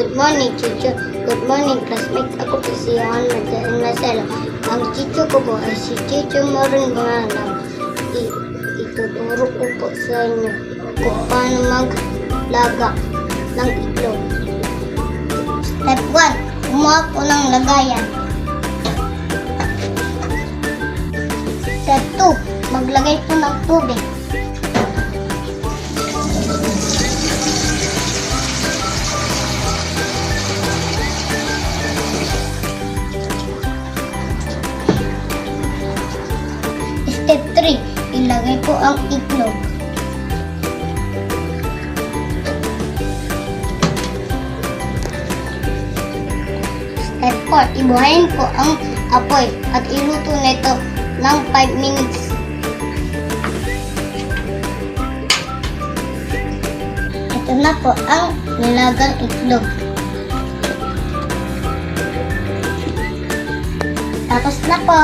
Good morning, Chicho. Good morning, classmate. Ako po si Johan Madaling Marcelo. Ang Chicho ko po ay si Chicho Maron Bangalang. Ituturo ko po sa inyo kung paano maglaga ng itlog. Step 1. Kumuha po ng lagayan. Step 2. Maglagay po ng tubig. Step 3. Ilagay po ang itlog. Step 4. Ibuhayin po ang apoy at iluto nito ng 5 minutes. Ito na po ang nilagang itlog. Tapos na po.